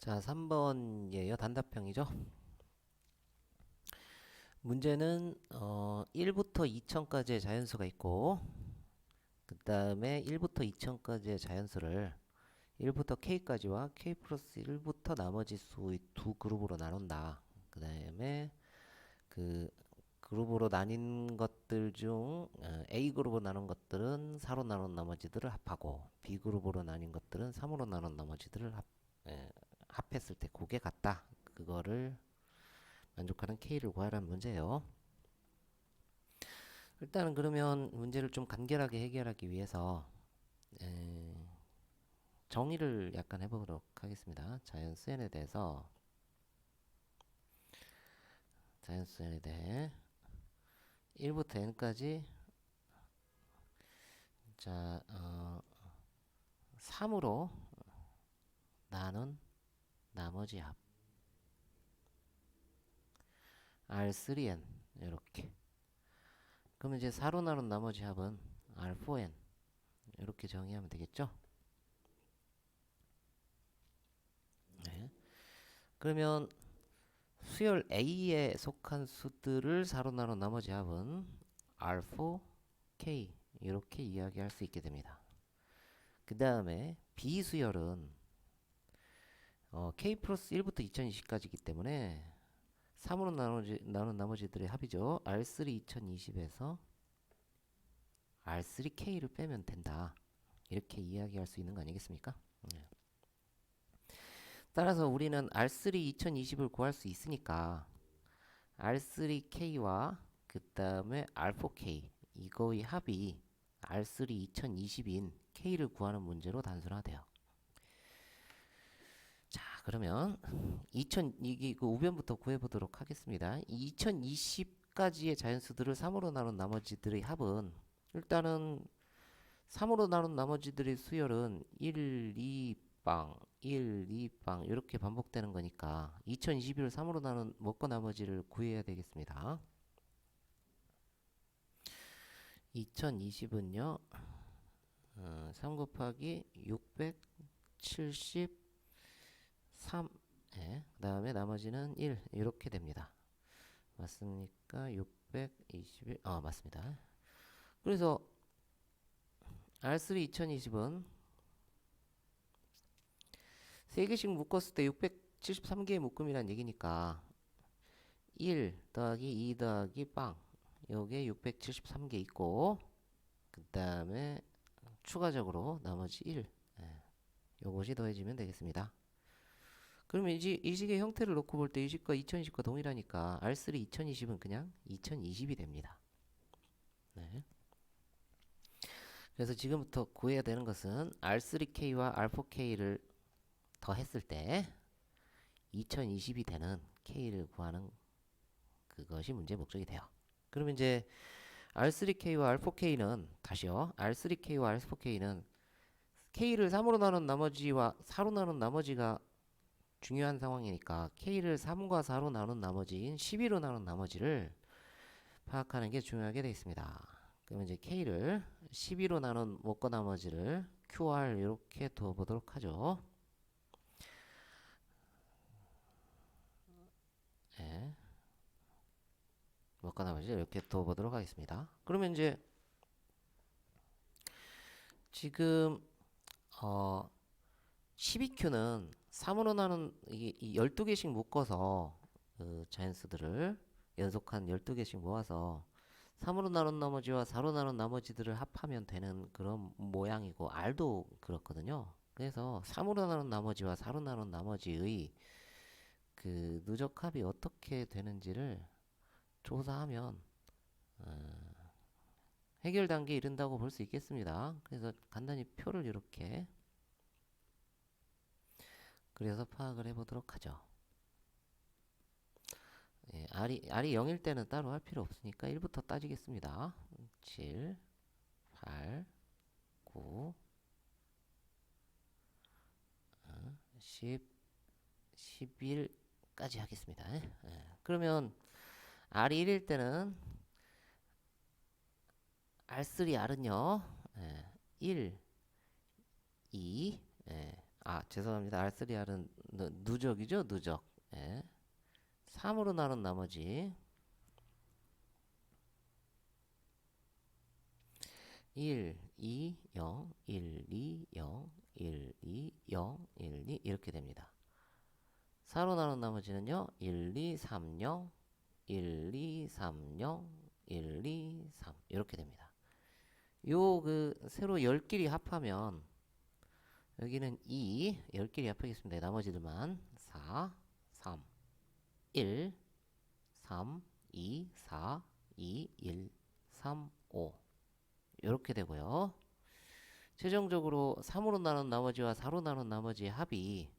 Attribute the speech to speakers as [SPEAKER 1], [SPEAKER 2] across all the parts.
[SPEAKER 1] 자, 3번이에요. 단답형이죠. 문제는 1부터 2000까지의 자연수가 있고 그 다음에 1부터 2000까지의 자연수를 1부터 k까지와 k 플러스 1부터 나머지 수의 두 그룹으로 나눈다. 그 다음에 그 그룹으로 나뉜 것들 중 A그룹으로 나눈 것들은 4로 나눈 나머지들을 합하고 B그룹으로 나뉜 것들은 3으로 나눈 나머지들을 합했을 때 그게 같다. 그거를 만족하는 K를 구하라는 문제예요. 일단은 그러면 문제를 좀 간결하게 해결하기 위해서 정의를 약간 해보도록 하겠습니다. 자연수 n에 대해서 자연수 n에 대해 1부터 n까지 자 3으로 나눈 나머지 합 R3n 이렇게. 그러면 이제 4로 나눈 나머지 합은 R4n 이렇게 정의하면 되겠죠? 네. 그러면 수열 A에 속한 수들을 4로 나눈 나머지 합은 R4K 이렇게 이야기할 수 있게 됩니다. 그 다음에 B 수열은 K 플러스 1부터 2020까지이기 때문에 3으로 나눈 나머지들의 합이죠. R3 2020에서 R3K를 빼면 된다. 이렇게 이야기할 수 있는 거 아니겠습니까? 네. 따라서 우리는 R3 2020을 구할 수 있으니까 R3K와 그 다음에 R4K 이거의 합이 R3 2020인 K를 구하는 문제로 단순화돼요. 자, 그러면 이게 그 우변부터 구해보도록 하겠습니다. 2020까지의 자연수들을 3으로 나눈 나머지들의 합은 일단은 3으로 나눈 나머지들의 수열은 1, 2, 빵, 1, 2, 빵 이렇게 반복되는 거니까 2021을 3으로 나눈 먹고 나머지를 구해야 되겠습니다. 2020은요 3 곱하기 673 그 다음에 나머지는 1 이렇게 됩니다. 맞습니까? 621 맞습니다. 그래서 R3 2020은 3개씩 묶었을 때 673개의 묶음이란 얘기니까 1 더하기 2 더하기 빵 요게 673개 있고 그 다음에 추가적으로 나머지 1 요것이 더해지면 되겠습니다. 그러면 이 식의 형태를 놓고 볼 때 이 식과 2020과 동일하니까 R3 2020은 그냥 2020이 됩니다. 네. 그래서 지금부터 구해야 되는 것은 R3K와 R4K를 더했을 때 2020이 되는 K를 구하는 그것이 문제의 목적이 돼요. 그러면 이제 R3K와 R4K는 다시요. R3K와 R4K는 K를 3으로 나눈 나머지와 4로 나눈 나머지가 중요한 상황이니까 K를 3과 4로 나눈 나머지인 12로 나눈 나머지를 파악하는 게 중요하게 되어 있습니다. 그러면 이제 K를 12로 나눈 먹고 나머지를 QR 이렇게 두어보도록 하죠. 네. 먹고 나머지 이렇게 두어보도록 하겠습니다. 그러면 이제 지금 12Q는 3으로 나눈 이 12개씩 묶어서 그 자연수들을 연속한 12개씩 모아서 3으로 나눈 나머지와 4로 나눈 나머지들을 합하면 되는 그런 모양이고 R도 그렇거든요. 그래서 3으로 나눈 나머지와 4로 나눈 나머지의 그 누적합이 어떻게 되는지를 조사하면 해결 단계에 이른다고 볼 수 있겠습니다. 그래서 간단히 표를 이렇게 그래서 파악을 해보도록 하죠. 예, R이 0일 때는 따로 할 필요 없으니까 1부터 따지겠습니다. 7, 8, 9, 10, 11까지 하겠습니다. 그러면 R이 1일 때는 R3R은요 1, 2, 죄송합니다. R3R은 누적이죠, 누적. 예. 3으로 나눈 나머지 1, 2, 0, 1, 2, 0, 1, 2, 0, 1, 2 이렇게 됩니다. 4로 나눈 나머지는요. 1, 2, 3, 0, 1, 2, 3, 0, 1, 2, 3 이렇게 됩니다. 요 세로 10끼리 합하면 여기는 2, 10끼리 합하겠습니다. 나머지들만 4, 3, 1, 3, 2, 4, 2, 1, 3, 5 이렇게 되고요. 최종적으로 3으로 나눈 나머지와 4로 나눈 나머지의 합이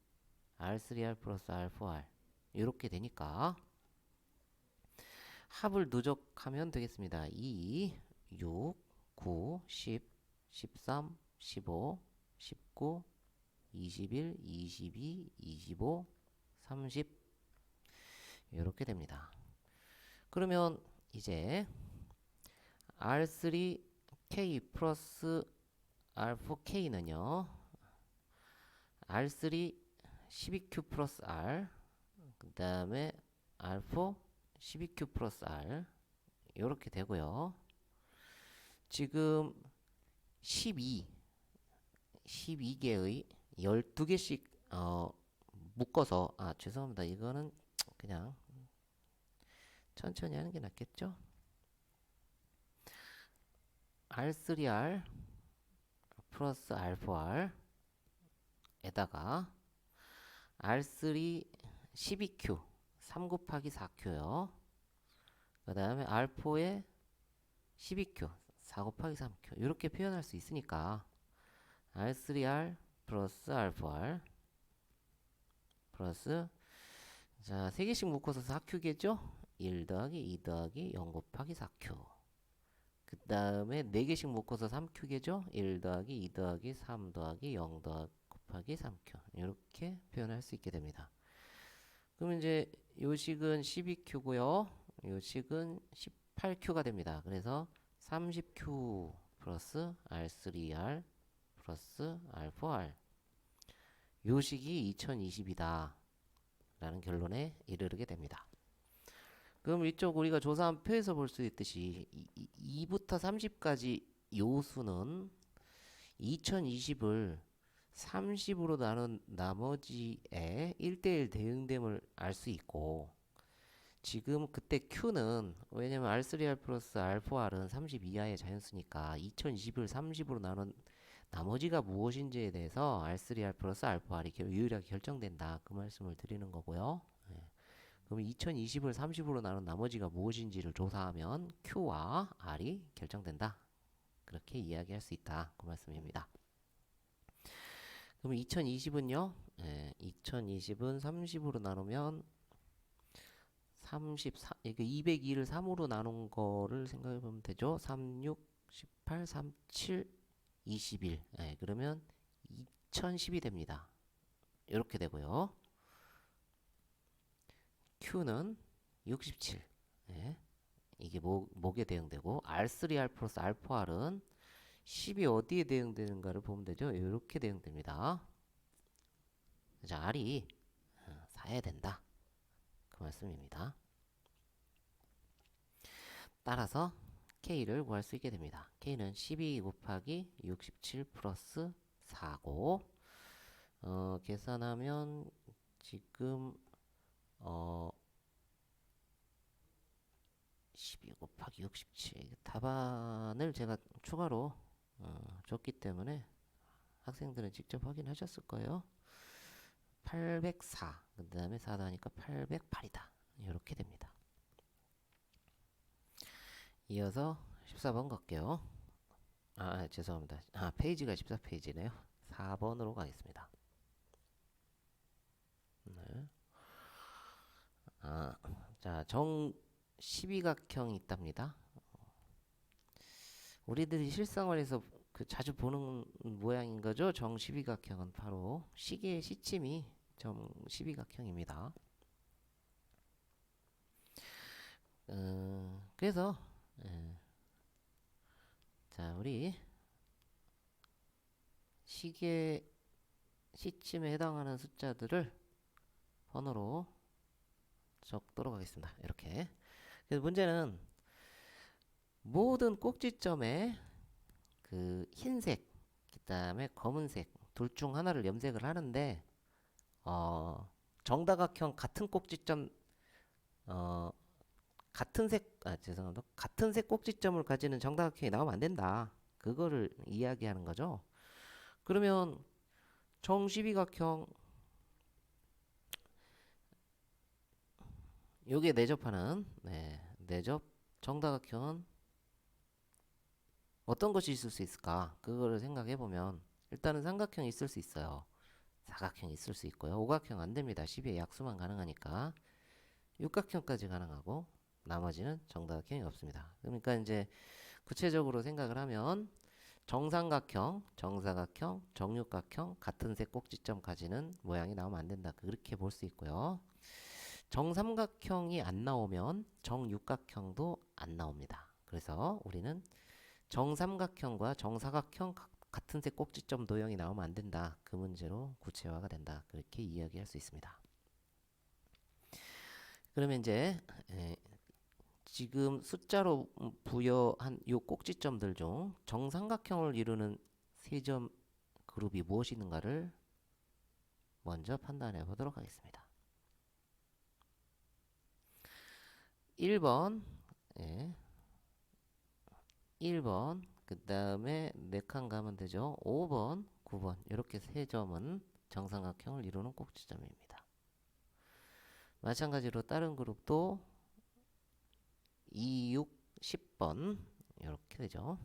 [SPEAKER 1] R3R 플러스 R4R 이렇게 되니까 합을 누적하면 되겠습니다. 2, 6, 9, 10, 13, 15, 19, 21, 22, 25, 30 이렇게 됩니다. 그러면 이제 R3K 플러스 R4K는요. R3 12Q 플러스 R 그 다음에 R4 12Q 플러스 R 이렇게 되고요. 지금 12개의 12개씩 묶어서 죄송합니다. 이거는 그냥 천천히 하는 게 낫겠죠? R3R 플러스 R4R 에다가 R3 12Q 3 곱하기 4Q요. 그 다음에 R4에 12Q 4 곱하기 3Q 이렇게 표현할 수 있으니까 R3R 플러스 R4R 플러스 자 3개씩 묶어서 4Q겠죠? 1 더하기 2 더하기 0 곱하기 4Q 그 다음에 4개씩 묶어서 3Q겠죠? 1 더하기 2 더하기 3 더하기 0 곱하기 3Q 이렇게 표현할 수 있게 됩니다. 그럼 이제 요 식은 12Q고요. 요 식은 18Q가 됩니다. 그래서 30Q 플러스 R3R 플러스 R4R 요 식이 2020이다 라는 결론에 이르게 됩니다. 그럼 이쪽 우리가 조사한 표에서 볼 수 있듯이 2부터 30까지 요수는 2020을 30으로 나눈 나머지의 1대1 대응됨을 알 수 있고 지금 그때 Q는 왜냐면 R3R 플러스 R4R은 30 이하의 자연수니까 2020을 30으로 나눈 나머지가 무엇인지에 대해서 R3R 플러스 R4R이 유일하게 결정된다. 그 말씀을 드리는 거고요. 그럼 2020을 30으로 나눈 나머지가 무엇인지를 조사하면 Q와 R이 결정된다. 그렇게 이야기할 수 있다. 그 말씀입니다. 그럼 2020은요? 2020은 30으로 나누면 34, 이게 202를 3으로 나눈 거를 생각해 보면 되죠. 3, 6, 18, 3, 7, 21. 그러면 2010이 됩니다. 이렇게 되고요. Q는 67. 이게 뭐에 대응되고 R3R 플러스 R4R은 10이 어디에 대응되는가를 보면 되죠. 이렇게 대응됩니다. 자, R이 4해야 된다. 그 말씀입니다. 따라서 K를 구할 수 있게 됩니다. K는 12 곱하기 67 플러스 4고 계산하면 지금 12 곱하기 67 답안을 제가 추가로 줬기 때문에 학생들은 직접 확인하셨을 거예요. 804 그 다음에 4 더하니까 808이다. 이렇게 됩니다. 이어서 14번 갈게요. 죄송합니다. 페이지가 14페이지네요. 4번으로 가겠습니다. 네. 자, 정 12각형이 있답니다. 우리들이 실생활에서 자주 보는 모양인 거죠. 정 12각형은 바로 시계의 시침이 정 12각형입니다. 그래서 자, 우리 시계 시침에 해당하는 숫자들을 번호로 적도록 하겠습니다. 이렇게. 그래서 문제는 모든 꼭지점에 그 흰색, 그다음에 검은색 둘 중 하나를 염색을 하는데 정다각형 같은 꼭지점 어, 죄송합니다. 같은 색 꼭지점을 가지는 정다각형이 나오면 안 된다. 그거를 이야기하는 거죠. 그러면 정십이각형 요게 내접하는 내접 정다각형은 어떤 것이 있을 수 있을까? 그거를 생각해 보면 일단은 삼각형이 있을 수 있어요. 사각형이 있을 수 있고요. 오각형 안 됩니다. 10의 약수만 가능하니까 육각형까지 가능하고 나머지는 정다각형이 없습니다. 그러니까 이제 구체적으로 생각을 하면 정삼각형, 정사각형, 정육각형 같은 색 꼭지점 가지는 모양이 나오면 안 된다. 그렇게 볼 수 있고요. 정삼각형이 안 나오면 정육각형도 안 나옵니다. 그래서 우리는 정삼각형과 정사각형 같은 색 꼭지점 도형이 나오면 안 된다. 그 문제로 구체화가 된다. 그렇게 이야기할 수 있습니다. 그러면 이제 지금 숫자로 부여한 요 꼭지점들 중 정삼각형을 이루는 세 점 그룹이 무엇이 있는가를 먼저 판단해 보도록 하겠습니다. 1번, 1번, 그 다음에 4칸 가면 되죠. 5번, 9번 이렇게 세 점은 정삼각형을 이루는 꼭지점입니다. 마찬가지로 다른 그룹도 2, 6, 10번 이렇게 되죠.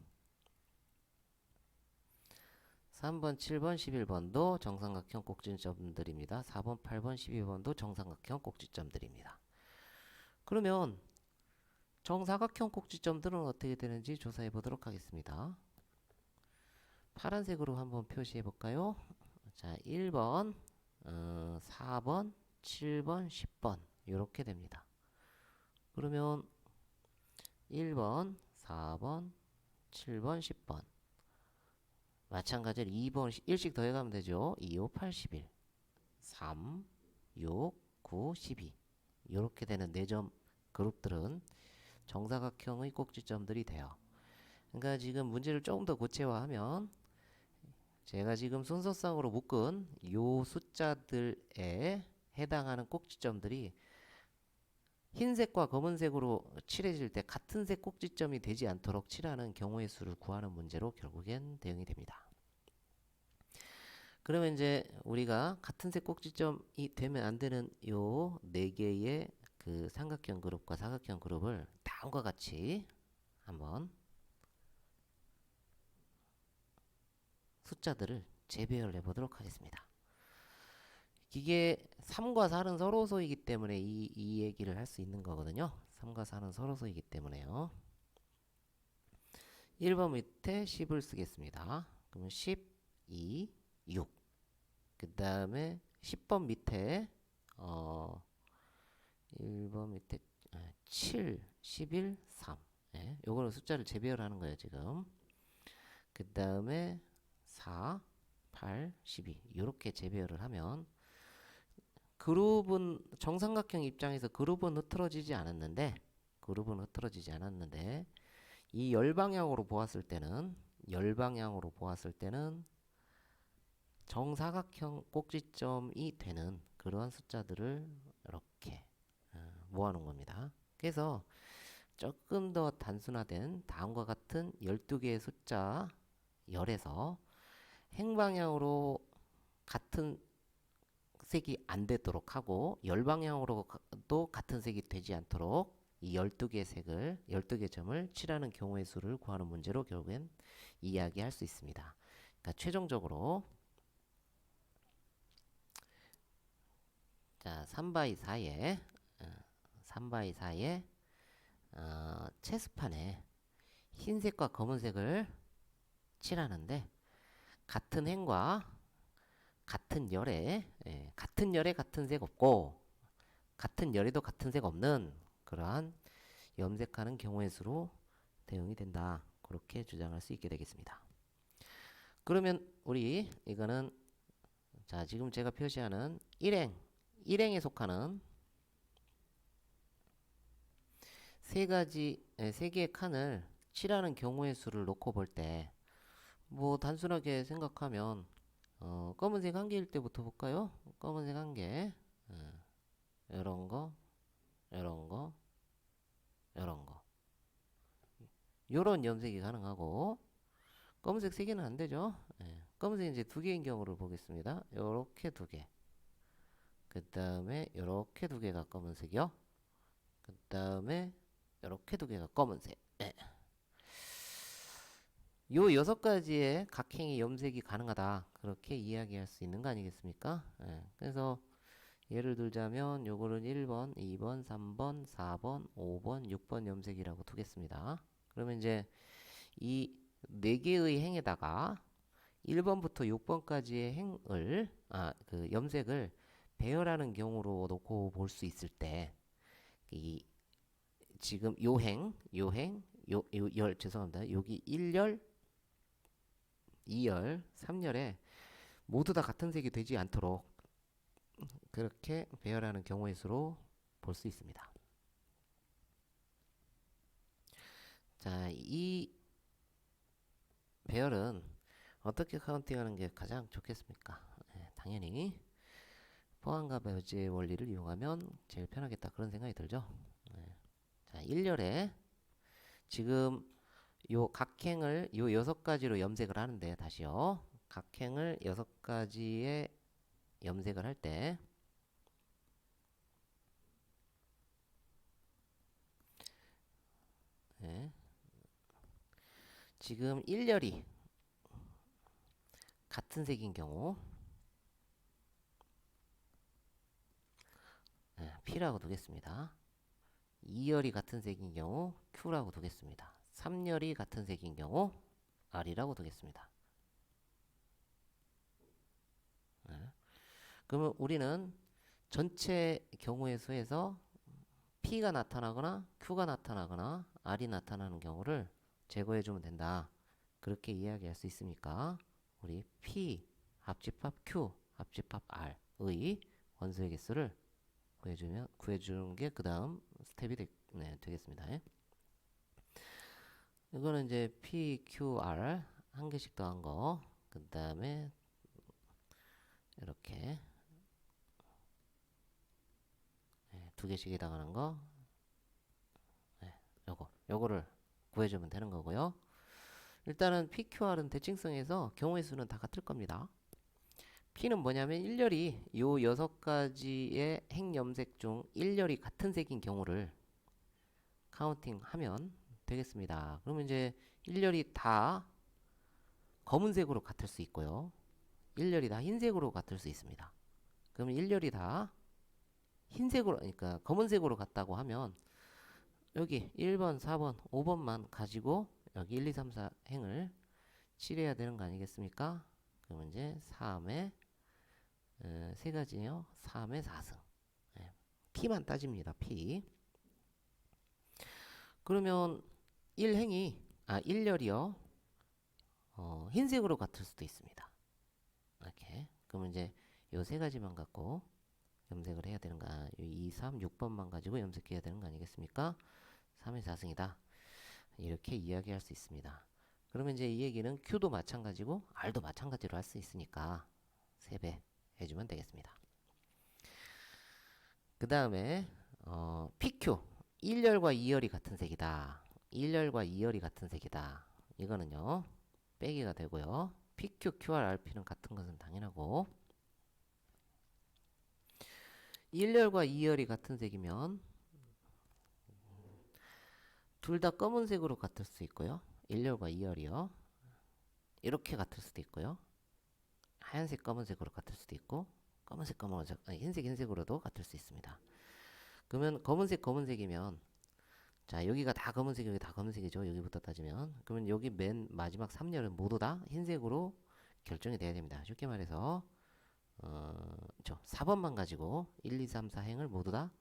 [SPEAKER 1] 3번, 7번, 11번도 정삼각형 꼭지점들입니다. 4번, 8번, 12번도 정삼각형 꼭지점들입니다. 그러면 정사각형 꼭지점들은 어떻게 되는지 조사해 보도록 하겠습니다. 파란색으로 한번 표시해 볼까요? 자, 1번, 4번, 7번, 10번 이렇게 됩니다. 그러면 1번, 4번, 7번, 10번 마찬가지로 2번 1씩 더해가면 되죠. 2, 5, 8, 11 3, 6, 9, 12 이렇게 되는 4점 그룹들은 정사각형의 꼭지점들이 돼요. 그러니까 지금 문제를 조금 더 구체화하면 제가 지금 순서상으로 묶은 요 숫자들에 해당하는 꼭지점들이 흰색과 검은색으로 칠해질 때 같은 색 꼭지점이 되지 않도록 칠하는 경우의 수를 구하는 문제로 결국엔 대응이 됩니다. 그러면 이제 우리가 같은 색 꼭지점이 되면 안 되는 요 4개의 그 삼각형 그룹과 사각형 그룹을 다음과 같이 한번 숫자들을 재배열해 보도록 하겠습니다. 이게 3과 4는 서로소이기 때문에 이 얘기를 할 수 있는 거거든요. 3과 4는 서로소이기 때문에요. 1번 밑에 10을 쓰겠습니다. 그러면 10, 2, 6. 그 다음에 10번 밑에 1번 밑에 7, 11, 3. 예, 요거는 숫자를 재배열하는 거예요, 지금. 그 다음에 4, 8, 12. 이렇게 재배열을 하면 그룹은 정삼각형 입장에서 그룹은 흐트러지지 않았는데 이 열방향으로 보았을 때는 정사각형 꼭지점이 되는 그러한 숫자들을 이렇게 모아놓은 겁니다. 그래서 조금 더 단순화된 다음과 같은 12개의 숫자 열에서 행방향으로 같은 색이 안 되도록 하고 열방향으로도 같은 색이 되지 않도록 이 12개 점을 칠하는 경우의 수를 구하는 문제로 결국엔 이야기할 수 있습니다. 그러니까 최종적으로 자, 3바이 4에 체스판에 흰색과 검은색을 칠하는데 같은 행과 같은 열에 같은 색 없고 같은 열에도 같은 색 없는 그러한 염색하는 경우의 수로 대응이 된다. 그렇게 주장할 수 있게 되겠습니다. 그러면 우리 이거는 자, 지금 제가 표시하는 일행에 속하는 세 개의 칸을 칠하는 경우의 수를 놓고 볼 때, 뭐 단순하게 생각하면 검은색 한 개일 때부터 볼까요? 검은색 한 개, 이런 거, 이런 거, 이런 거, 요런 염색이 가능하고, 검은색 세 개는 안 되죠. 검은색 이제 두 개인 경우를 보겠습니다. 요렇게 두 개. 그 다음에 요렇게 두 개가 검은색이요. 그 다음에 요렇게 두 개가 검은색. 요 여섯 가지의 각행의 염색이 가능하다. 그렇게 이야기할 수 있는 거 아니겠습니까? 그래서 예를 들자면 요거는 1번, 2번, 3번, 4번, 5번, 6번 염색이라고 두겠습니다. 그러면 이제 이 네 개의 행에다가 1번부터 6번까지의 행을 그 염색을 배열하는 경우로 놓고 볼 수 있을 때 이 지금 열 죄송합니다. 여기 1열, 2열, 3열에 모두 다 같은 색이 되지 않도록 그렇게 배열하는 경우의 수로 볼 수 있습니다. 자, 이 배열은 어떻게 카운팅하는 게 가장 좋겠습니까? 당연히 포함과 배제의 원리를 이용하면 제일 편하겠다 그런 생각이 들죠. 자, 1열에 지금 요 각행을 요 여섯 가지로 염색을 하는데 다시요. 각행을 여섯 가지의 염색을 할 때 지금 1열이 같은 색인 경우 P라고 두겠습니다. 2열이 같은 색인 경우 Q라고 두겠습니다. 3열이 같은 색인 경우 R이라고 두겠습니다. 그러면 우리는 전체 경우의 수에서 P가 나타나거나 Q가 나타나거나 R이 나타나는 경우를 제거해주면 된다. 그렇게 이야기할 수 있으니까 우리 P 합집합 Q 합집합 R의 원소의 개수를 구해주는 게 그 다음 스텝이 되겠습니다. 이거는 이제 P, Q, R 한 개씩 더한 거, 그 다음에 이렇게 두 개씩이 당하는 거, 요거를 구해주면 되는 거고요. 일단은 P, Q, R은 대칭성에서 경우의 수는 다 같을 겁니다. P는 뭐냐면 1열이 요 여섯 가지의 행염색 중 1열이 같은 색인 경우를 카운팅하면 되겠습니다. 그러면 이제 1열이 다 검은색으로 같을 수 있고요. 1열이 다 흰색으로 같을 수 있습니다. 그러면 1열이 다 흰색으로, 그러니까 검은색으로 같다고 하면 여기 1번, 4번, 5번만 가지고 여기 1, 2, 3, 4 행을 칠해야 되는 거 아니겠습니까? 그러면 이제 3의 세 가지요. 3의 4승. P만 따집니다. P. 그러면 1열이요. 흰색으로 같을 수도 있습니다. 이렇게. 그러면 이제 요 세 가지만 갖고 염색을 해야 되는 거, 2, 3, 6번만 가지고 염색해야 되는 거 아니겠습니까? 3의 4승이다. 이렇게 이야기할 수 있습니다. 그러면 이제 이 얘기는 Q도 마찬가지고 R도 마찬가지로 할 수 있으니까 3배 해주면 되겠습니다. 그 다음에 PQ 1열과 2열이 같은 색이다. 1열과 2열이 같은 색이다. 이거는요 빼기가 되고요. PQ, QR, RP는 같은 것은 당연하고 1열과 2열이 같은 색이면 둘 다 검은색으로 같을 수 있고요. 1열과 2열이요. 이렇게 같을 수도 있고요. 하얀색 검은색으로 같을 수도 있고 검은색 검은색 흰색 흰색으로도 같을 수 있습니다. 그러면 검은색이면 자 여기가 다 검은색 여기 다 검은색이죠. 여기부터 따지면 그러면 여기 맨 마지막 3열은 모두 다 흰색으로 결정이 돼야 됩니다. 쉽게 말해서 4번만 가지고 1, 2, 3, 4행을 모두 다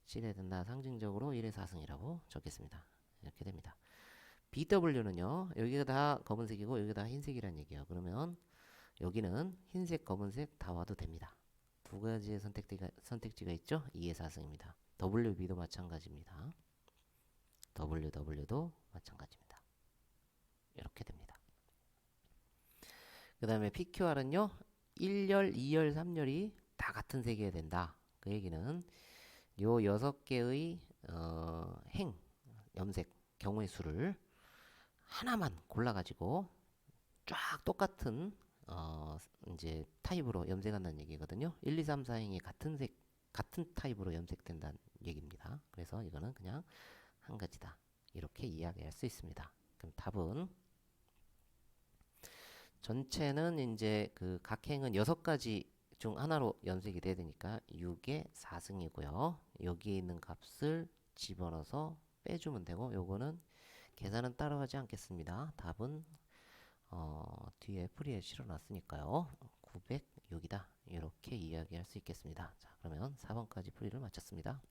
[SPEAKER 1] 칠해야 된다. 상징적으로 1의 4승이라고 적겠습니다. 이렇게 됩니다. BW는요 여기가 다 검은색이고 여기가 다 흰색이란 얘기예요. 그러면 여기는 흰색, 검은색 다 와도 됩니다. 두 가지의 선택지가 있죠? 2의 4승입니다. WB도 마찬가지입니다. WW도 마찬가지입니다. 이렇게 됩니다. 그 다음에 PQR은요, 1열, 2열, 3열이 다 같은 색이어야 된다. 그 얘기는 요 6개의 염색 경우의 수를 하나만 골라가지고 쫙 똑같은 이제 타입으로 염색한다는 얘기거든요. 1, 2, 3, 4행이 같은 타입으로 염색된다는 얘기입니다. 그래서 이거는 그냥 한 가지다. 이렇게 이야기할 수 있습니다. 그럼 답은 전체는 이제 그 각 행은 6가지 중 하나로 염색이 돼야 되니까 6의 4승이고요. 여기에 있는 값을 집어넣어서 빼주면 되고 요거는 계산은 따라가지 않겠습니다. 답은 뒤에 풀이에 실어놨으니까요. 906이다. 이렇게 이야기할 수 있겠습니다. 자, 그러면 4번까지 풀이를 마쳤습니다.